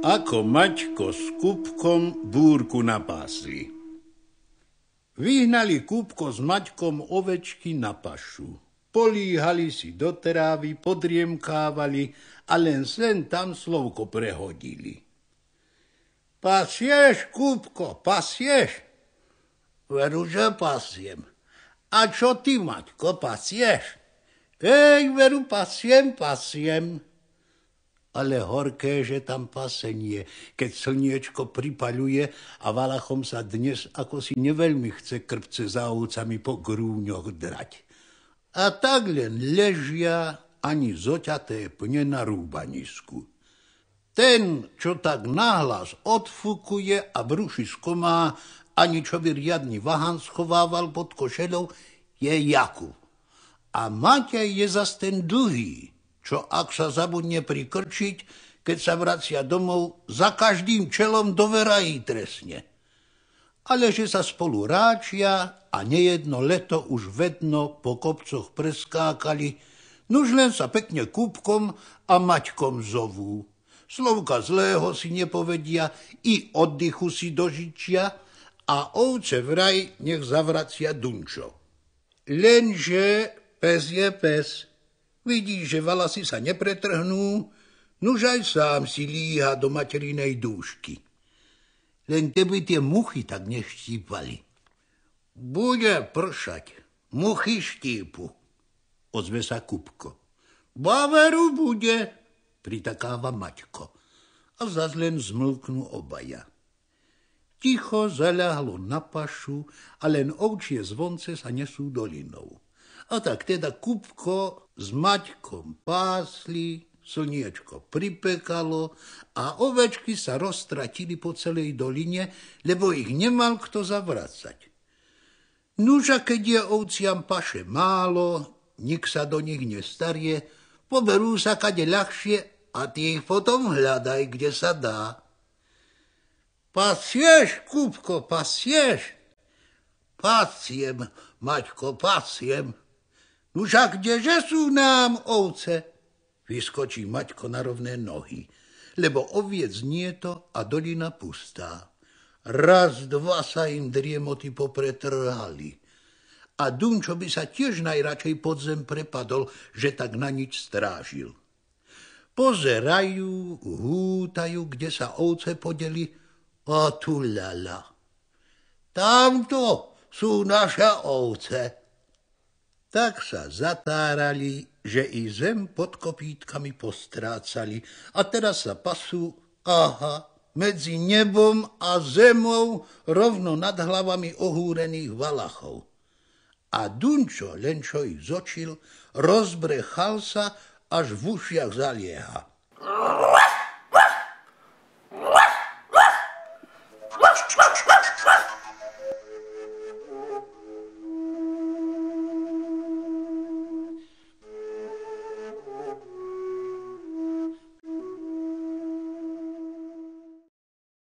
Ako Maťko s Kupkom búrku napásli. Vyhnali Kupko s Maťkom ovečky na pašu. Políhali si do trávy, podriemkávali a len sem tam slovko prehodili. Pasieš, Kupko, pasieš? Veru, že pasiem. A čo ty, Maťko, pasieš? Veru, pasiem. Ale horké, že tam pasenie, keď slniečko pripaľuje a Valachom sa dnes ako si neveľmi chce krpce za ovcami po grúňoch drať. A tak len ležia ani zoťaté pne na rúbanisku. Ten, čo tak nahlas odfúkuje a bruši skomá, ani čo by riadny vahan schovával pod košeľou, je Jakub. A Matej je zas ten dlhý, čo ak sa zabudne prikrčiť, keď sa vracia domov, za každým čelom do verají trestne. Ale že sa spolu ráčia a nejedno leto už vedno po kopcoch preskákali, nuž len sa pekne Kupkom a Maťkom zovú. Slovka zlého si nepovedia, i oddychu si dožičia a ovce vraj nech zavracia Dunčo. Lenže pes je pes. Vidí, že valasy sa nepretrhnú, nuž aj sám si líha do materinej dúšky. Len keby tie muchy tak neštípali. Bude pršať, muchy štípu, ozve sa Kupko. Baveru bude, pritakáva Maťko. A zas len zmlknú obaja. Ticho zaľahlo na pašu a len ovčie zvonce sa nesú dolinou. A tak teda Kupko s Maťkom pásli, slniečko pripekalo a ovečky sa roztratili po celej doline, lebo ich nemal kto zavracať. Nuž a keď je ovciam paše málo, nik sa do nich nestarie, poberú sa kade ľahšie a ty ich potom hľadaj, kde sa dá. Pasieš, Kupko, pasieš? Pasiem, Maťko, pasiem. Nuž a kdeže sú nám ovce? Vyskočí Maťko na rovné nohy, lebo oviec nie to a dolina pustá. Raz, dva sa im driemoty popretrhali. A Dunčo by sa tiež najradšej pod zem prepadol, že tak na nič strážil. Pozerajú, hútajú, kde sa ovce podeli, a tu ľala. Tamto sú naše ovce. Tak sa zatárali, že i zem pod kopítkami postrácali a teraz sa pasú, medzi nebom a zemou rovno nad hlavami ohúrených Valachov. A Dunčo, len čo ich zočil, rozbrechal sa, až v ušiach zalieha.